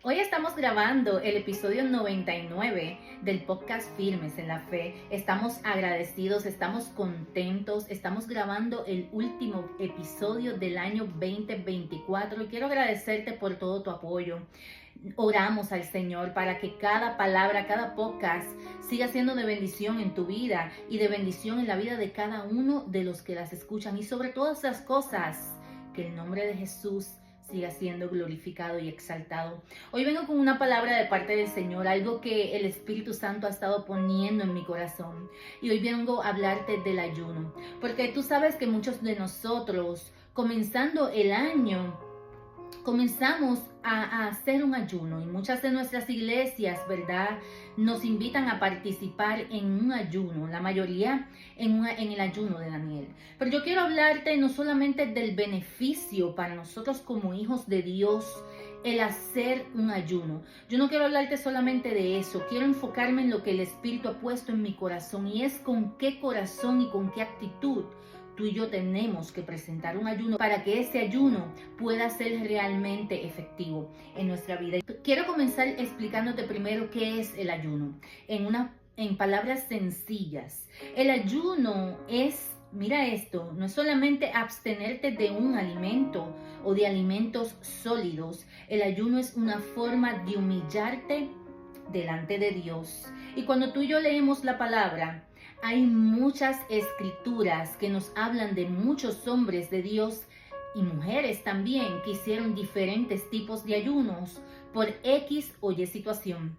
Hoy estamos grabando el episodio 99 del podcast Firmes en la Fe. Estamos agradecidos, estamos contentos, estamos grabando el último episodio del año 2024 y quiero agradecerte por todo tu apoyo. Oramos al Señor para que cada palabra, cada podcast siga siendo de bendición en tu vida y de bendición en la vida de cada uno de los que las escuchan, y sobre todas las cosas, que el nombre de Jesús siga siendo glorificado y exaltado. Hoy vengo con una palabra de parte del Señor, algo que el Espíritu Santo ha estado poniendo en mi corazón. Y hoy vengo a hablarte del ayuno, porque tú sabes que muchos de nosotros, comenzando el año, comenzamos a hacer un ayuno, y muchas de nuestras iglesias, ¿verdad?, nos invitan a participar en un ayuno, la mayoría en el ayuno de Daniel. Pero yo quiero hablarte no solamente del beneficio para nosotros como hijos de Dios, el hacer un ayuno. Yo no quiero hablarte solamente de eso, quiero enfocarme en lo que el Espíritu ha puesto en mi corazón, y es con qué corazón y con qué actitud tú y yo tenemos que presentar un ayuno para que ese ayuno pueda ser realmente efectivo en nuestra vida. Quiero comenzar explicándote primero qué es el ayuno, en palabras sencillas. El ayuno es, mira esto, no es solamente abstenerte de un alimento o de alimentos sólidos. El ayuno es una forma de humillarte delante de Dios. Y cuando tú y yo leemos la palabra, hay muchas escrituras que nos hablan de muchos hombres de Dios y mujeres también que hicieron diferentes tipos de ayunos por X o Y situación.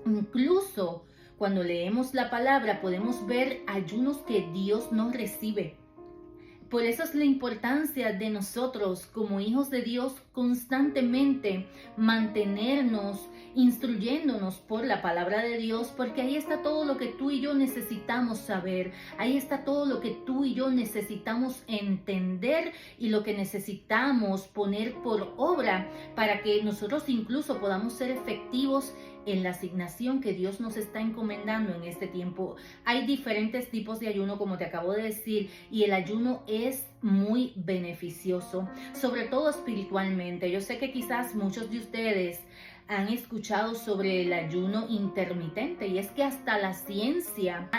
Incluso cuando leemos la palabra podemos ver ayunos que Dios no recibe. Por eso es la importancia de nosotros como hijos de Dios constantemente mantenernos instruyéndonos por la palabra de Dios, porque ahí está todo lo que tú y yo necesitamos saber, ahí está todo lo que tú y yo necesitamos entender y lo que necesitamos poner por obra para que nosotros incluso podamos ser efectivos en la asignación que Dios nos está encomendando en este tiempo. Hay diferentes tipos de ayuno, como te acabo de decir, y el ayuno es muy beneficioso, sobre todo espiritualmente. Yo sé que quizás muchos de ustedes han escuchado sobre el ayuno intermitente, y es que hasta la ciencia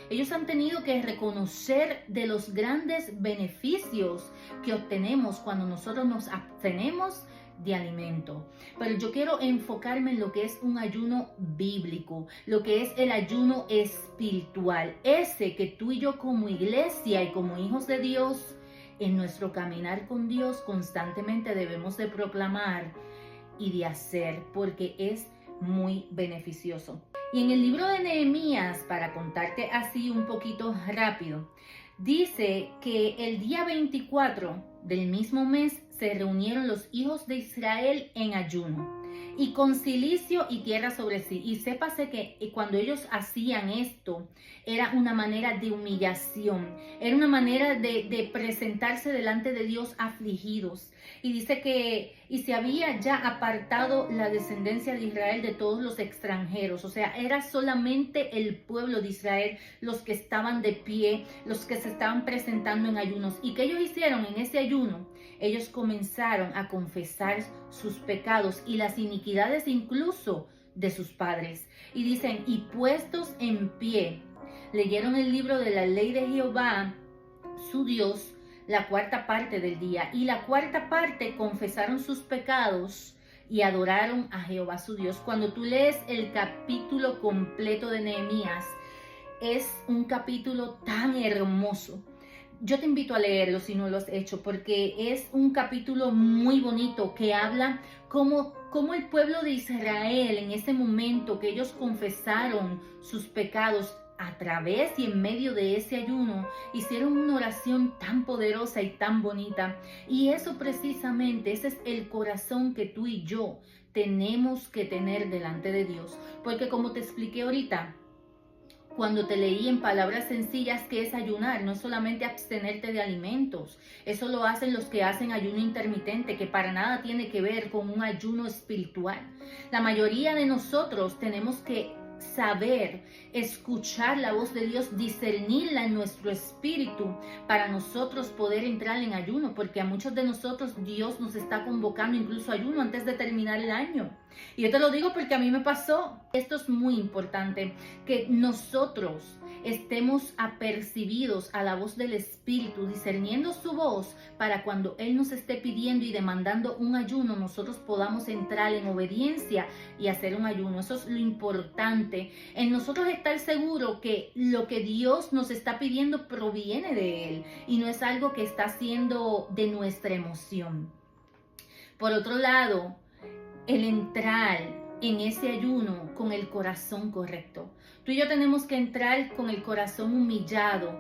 ellos han tenido que reconocer de los grandes beneficios que obtenemos cuando nosotros nos abstenemos de alimento. Pero yo quiero enfocarme en lo que es un ayuno bíblico, lo que es el ayuno espiritual, ese que tú y yo como iglesia y como hijos de Dios, en nuestro caminar con Dios constantemente debemos de proclamar y de hacer, porque es muy beneficioso. Y en el libro de Nehemías, para contarte así un poquito rápido, dice que el día 24 del mismo mes se reunieron los hijos de Israel en ayuno y con cilicio y tierra sobre sí. Y sépase que cuando ellos hacían esto, era una manera de humillación, era una manera de presentarse delante de Dios afligidos. Y dice que se había ya apartado la descendencia de Israel de todos los extranjeros. O sea, era solamente el pueblo de Israel los que estaban de pie, los que se estaban presentando en ayunos. ¿Y qué ellos hicieron en ese ayuno? Ellos comenzaron a confesar sus pecados y las iniquidades incluso de sus padres. Y dicen, y puestos en pie, leyeron el libro de la ley de Jehová, su Dios, la cuarta parte del día, y la cuarta parte confesaron sus pecados y adoraron a Jehová su Dios. Cuando tú lees el capítulo completo de Nehemías, es un capítulo tan hermoso. Yo te invito a leerlo si no lo has hecho, porque es un capítulo muy bonito que habla cómo el pueblo de Israel en ese momento que ellos confesaron sus pecados a través y en medio de ese ayuno, hicieron una oración tan poderosa y tan bonita. Y eso precisamente, ese es el corazón que tú y yo tenemos que tener delante de Dios. Porque como te expliqué ahorita, cuando te leí en palabras sencillas que es ayunar, no es solamente abstenerte de alimentos. Eso lo hacen los que hacen ayuno intermitente, que para nada tiene que ver con un ayuno espiritual. La mayoría de nosotros tenemos que saber, escuchar la voz de Dios, discernirla en nuestro espíritu para nosotros poder entrar en ayuno, porque a muchos de nosotros Dios nos está convocando incluso a ayuno antes de terminar el año. Y yo te lo digo porque a mí me pasó. Esto es muy importante, que nosotros estemos apercibidos a la voz del Espíritu, discerniendo su voz para cuando Él nos esté pidiendo y demandando un ayuno, nosotros podamos entrar en obediencia y hacer un ayuno. Eso es lo importante, en nosotros estar seguros que lo que Dios nos está pidiendo proviene de Él y no es algo que está haciendo de nuestra emoción. Por otro lado, el entrar en ese ayuno con el corazón correcto. Tú y yo tenemos que entrar con el corazón humillado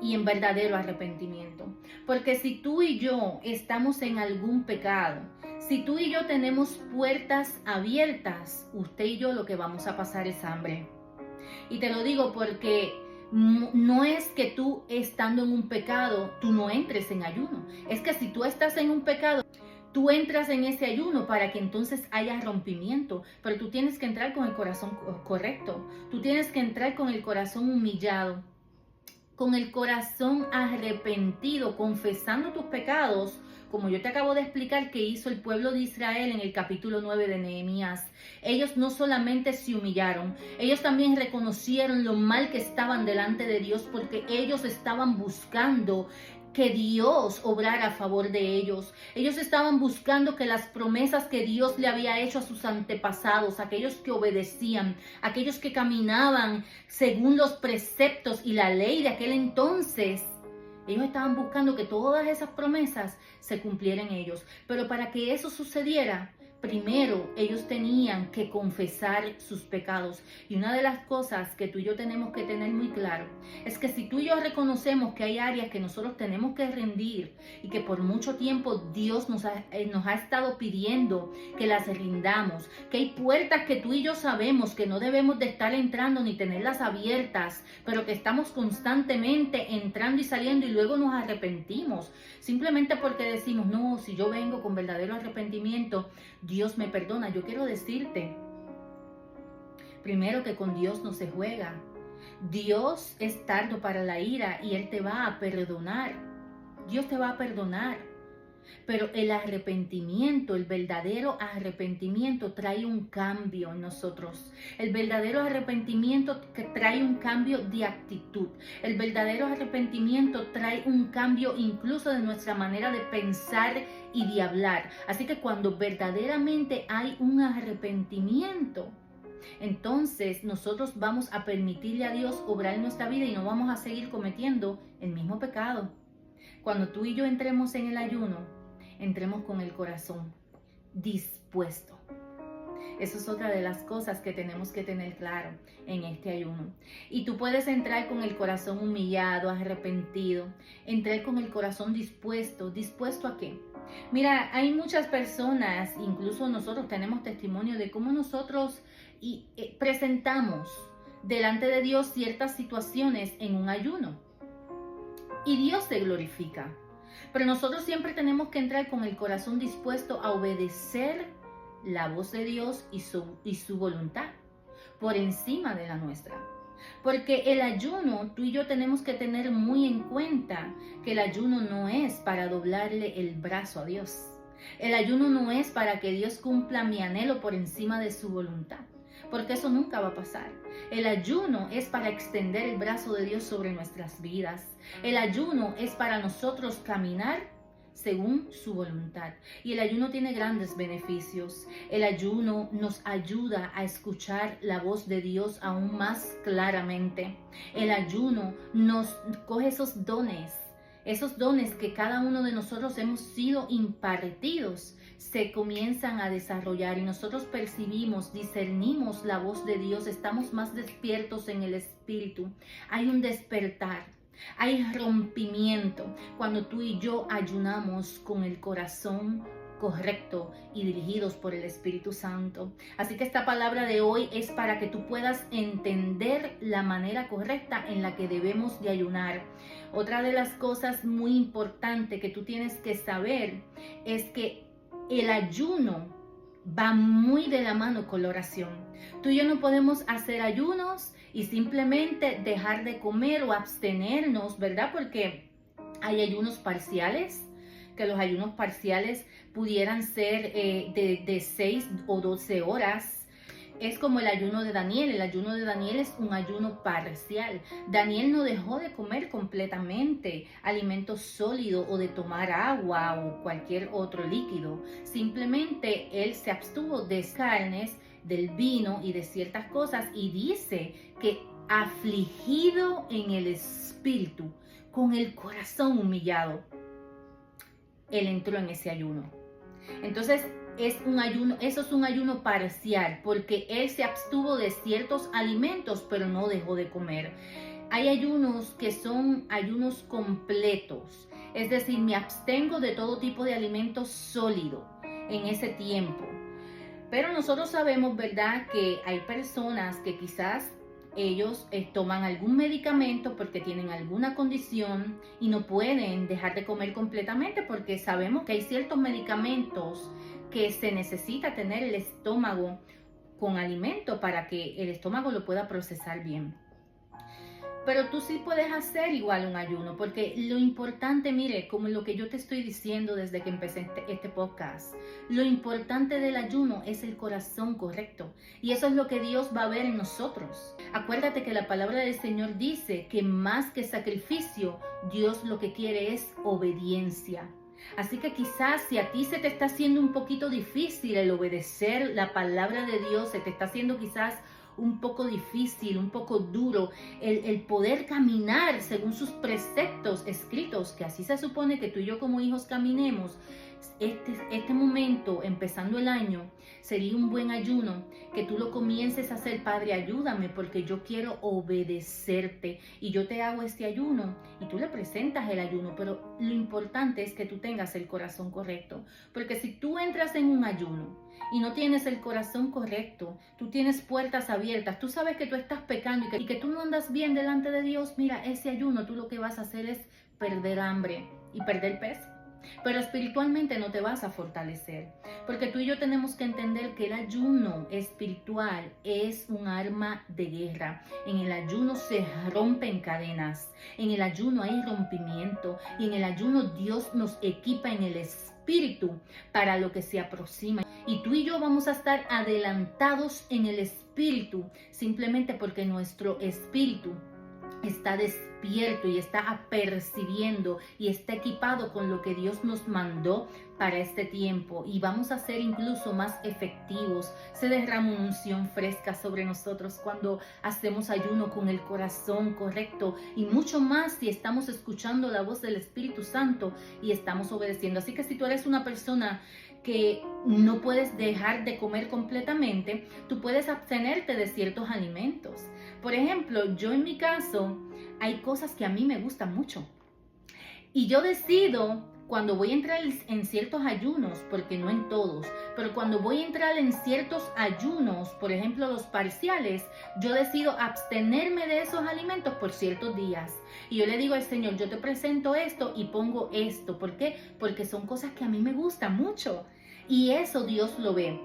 y en verdadero arrepentimiento. Porque si tú y yo estamos en algún pecado, si tú y yo tenemos puertas abiertas, usted y yo lo que vamos a pasar es hambre. Y te lo digo porque no es que tú estando en un pecado, tú no entres en ayuno. Es que si tú estás en un pecado, tú entras en ese ayuno para que entonces haya rompimiento, pero tú tienes que entrar con el corazón correcto, tú tienes que entrar con el corazón humillado, con el corazón arrepentido, confesando tus pecados, como yo te acabo de explicar que hizo el pueblo de Israel en el capítulo 9 de Nehemías. Ellos no solamente se humillaron, ellos también reconocieron lo mal que estaban delante de Dios porque ellos estaban buscando que Dios obrara a favor de ellos. Ellos estaban buscando que las promesas que Dios le había hecho a sus antepasados, aquellos que obedecían, aquellos que caminaban según los preceptos y la ley de aquel entonces, ellos estaban buscando que todas esas promesas se cumplieran en ellos. Pero para que eso sucediera, primero ellos tenían que confesar sus pecados. Y una de las cosas que tú y yo tenemos que tener muy claro es que si tú y yo reconocemos que hay áreas que nosotros tenemos que rendir y que por mucho tiempo Dios nos ha estado pidiendo que las rindamos, que hay puertas que tú y yo sabemos que no debemos de estar entrando ni tenerlas abiertas, pero que estamos constantemente entrando y saliendo y luego nos arrepentimos, simplemente porque decimos, no, si yo vengo con verdadero arrepentimiento, Dios me perdona. Yo quiero decirte, primero, que con Dios no se juega. Dios es tardo para la ira y Él te va a perdonar. Dios te va a perdonar. Pero el arrepentimiento, el verdadero arrepentimiento trae un cambio en nosotros. El verdadero arrepentimiento que trae un cambio de actitud. El verdadero arrepentimiento trae un cambio incluso de nuestra manera de pensar y de hablar. Así que cuando verdaderamente hay un arrepentimiento, entonces nosotros vamos a permitirle a Dios obrar en nuestra vida y no vamos a seguir cometiendo el mismo pecado. Cuando tú y yo entremos en el ayuno, entremos con el corazón dispuesto. Eso es otra de las cosas que tenemos que tener claro en este ayuno. Y tú puedes entrar con el corazón humillado, arrepentido, entrar con el corazón dispuesto. ¿Dispuesto a qué? Mira, hay muchas personas, incluso nosotros tenemos testimonio de cómo nosotros presentamos delante de Dios ciertas situaciones en un ayuno. Y Dios se glorifica. Pero nosotros siempre tenemos que entrar con el corazón dispuesto a obedecer la voz de Dios y su voluntad por encima de la nuestra. Porque el ayuno, tú y yo tenemos que tener muy en cuenta que el ayuno no es para doblarle el brazo a Dios. El ayuno no es para que Dios cumpla mi anhelo por encima de su voluntad, porque eso nunca va a pasar. El ayuno es para extender el brazo de Dios sobre nuestras vidas. El ayuno es para nosotros caminar según su voluntad. Y el ayuno tiene grandes beneficios. El ayuno nos ayuda a escuchar la voz de Dios aún más claramente. El ayuno nos coge esos dones que cada uno de nosotros hemos sido impartidos, se comienzan a desarrollar y nosotros percibimos, discernimos la voz de Dios, estamos más despiertos en el espíritu. Hay un despertar, hay rompimiento cuando tú y yo ayunamos con el corazón correcto y dirigidos por el Espíritu Santo. Así que esta palabra de hoy es para que tú puedas entender la manera correcta en la que debemos de ayunar. Otra de las cosas muy importantes que tú tienes que saber es que el ayuno va muy de la mano con la oración. Tú y yo no podemos hacer ayunos y simplemente dejar de comer o abstenernos, ¿verdad? Porque hay ayunos parciales, que los ayunos parciales pudieran ser de 6 o 12 horas. Es como el ayuno de Daniel. El ayuno de Daniel es un ayuno parcial. Daniel no dejó de comer completamente alimentos sólidos o de tomar agua o cualquier otro líquido. Simplemente él se abstuvo de carnes, del vino y de ciertas cosas, y dice que afligido en el espíritu, con el corazón humillado, él entró en ese ayuno. Entonces, eso es un ayuno parcial, porque él se abstuvo de ciertos alimentos, pero no dejó de comer. Hay ayunos que son ayunos completos, es decir, me abstengo de todo tipo de alimento sólido en ese tiempo. Pero nosotros sabemos, ¿verdad?, que hay personas que quizás ellos toman algún medicamento porque tienen alguna condición y no pueden dejar de comer completamente, porque sabemos que hay ciertos medicamentos que se necesita tener el estómago con alimento para que el estómago lo pueda procesar bien. Pero tú sí puedes hacer igual un ayuno, porque lo importante, mire, como lo que yo te estoy diciendo desde que empecé este podcast, lo importante del ayuno es el corazón correcto. Y eso es lo que Dios va a ver en nosotros. Acuérdate que la palabra del Señor dice que más que sacrificio, Dios lo que quiere es obediencia. Así que quizás si a ti se te está haciendo un poquito difícil el obedecer la palabra de Dios, se te está haciendo quizás un poco difícil, un poco duro, el poder caminar según sus preceptos escritos, que así se supone que tú y yo como hijos caminemos. Este momento, empezando el año, sería un buen ayuno, que tú lo comiences a hacer. Padre, ayúdame porque yo quiero obedecerte y yo te hago este ayuno, y tú le presentas el ayuno, pero lo importante es que tú tengas el corazón correcto, porque si tú entras en un ayuno y no tienes el corazón correcto, tú tienes puertas abiertas, tú sabes que tú estás pecando y que tú no andas bien delante de Dios, mira, ese ayuno tú lo que vas a hacer es perder hambre y perder peso. Pero espiritualmente no te vas a fortalecer, porque tú y yo tenemos que entender que el ayuno espiritual es un arma de guerra. En el ayuno se rompen cadenas, en el ayuno hay rompimiento, y en el ayuno Dios nos equipa en el espíritu para lo que se aproxima. Y tú y yo vamos a estar adelantados en el espíritu, simplemente porque nuestro espíritu está despierto y está apercibiendo y está equipado con lo que Dios nos mandó para este tiempo, y vamos a ser incluso más efectivos. Se derrama una unción fresca sobre nosotros cuando hacemos ayuno con el corazón correcto, y mucho más si estamos escuchando la voz del Espíritu Santo y estamos obedeciendo. Así que si tú eres una persona que no puedes dejar de comer completamente, tú puedes abstenerte de ciertos alimentos. Por ejemplo, yo en mi caso, hay cosas que a mí me gustan mucho, y yo decido cuando voy a entrar en ciertos ayunos, porque no en todos, pero cuando voy a entrar en ciertos ayunos, por ejemplo los parciales, yo decido abstenerme de esos alimentos por ciertos días. Y yo le digo al Señor, yo te presento esto y pongo esto. ¿Por qué? Porque son cosas que a mí me gustan mucho. Y eso Dios lo ve.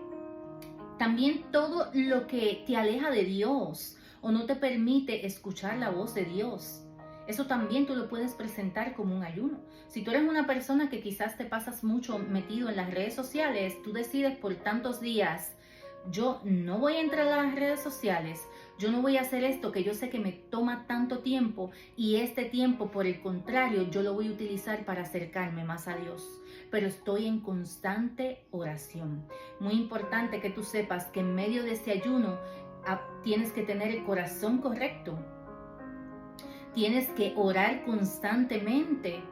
También todo lo que te aleja de Dios o no te permite escuchar la voz de Dios, eso también tú lo puedes presentar como un ayuno. Si tú eres una persona que quizás te pasas mucho metido en las redes sociales, tú decides por tantos días, yo no voy a entrar a las redes sociales, yo no voy a hacer esto que yo sé que me toma tanto tiempo, y este tiempo, por el contrario, yo lo voy a utilizar para acercarme más a Dios. Pero estoy en constante oración. Muy importante que tú sepas que en medio de este ayuno tienes que tener el corazón correcto. Tienes que orar constantemente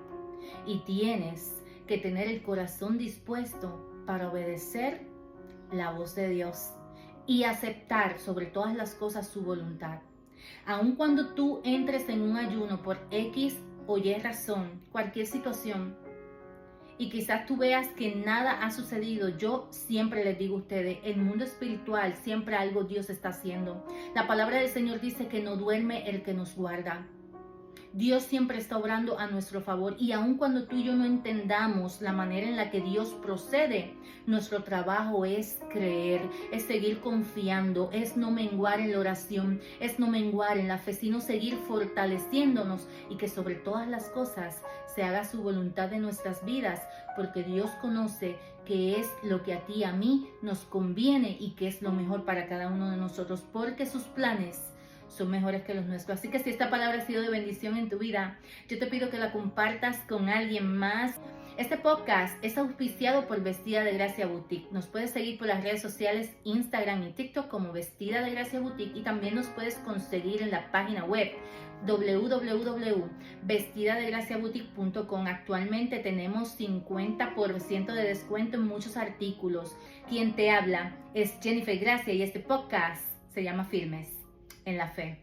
y tienes que tener el corazón dispuesto para obedecer la voz de Dios y aceptar sobre todas las cosas su voluntad. Aun cuando tú entres en un ayuno por X o Y razón, cualquier situación, y quizás tú veas que nada ha sucedido, yo siempre les digo a ustedes, el mundo espiritual siempre algo Dios está haciendo. La palabra del Señor dice que no duerme el que nos guarda. Dios siempre está obrando a nuestro favor, y aun cuando tú y yo no entendamos la manera en la que Dios procede, nuestro trabajo es creer, es seguir confiando, es no menguar en la oración, es no menguar en la fe, sino seguir fortaleciéndonos, y que sobre todas las cosas se haga su voluntad en nuestras vidas, porque Dios conoce qué es lo que a ti y a mí nos conviene y qué es lo mejor para cada uno de nosotros, porque sus planes son mejores que los nuestros. Así que si esta palabra ha sido de bendición en tu vida, yo te pido que la compartas con alguien más. Este podcast es auspiciado por Vestida de Gracia Boutique. Nos puedes seguir por las redes sociales Instagram y TikTok como Vestida de Gracia Boutique, y también nos puedes conseguir en la página web www.vestidadegraciaboutique.com. Actualmente tenemos 50% de descuento en muchos artículos. Quien te habla es Jennifer Gracia, y este podcast se llama Firmes en la Fe.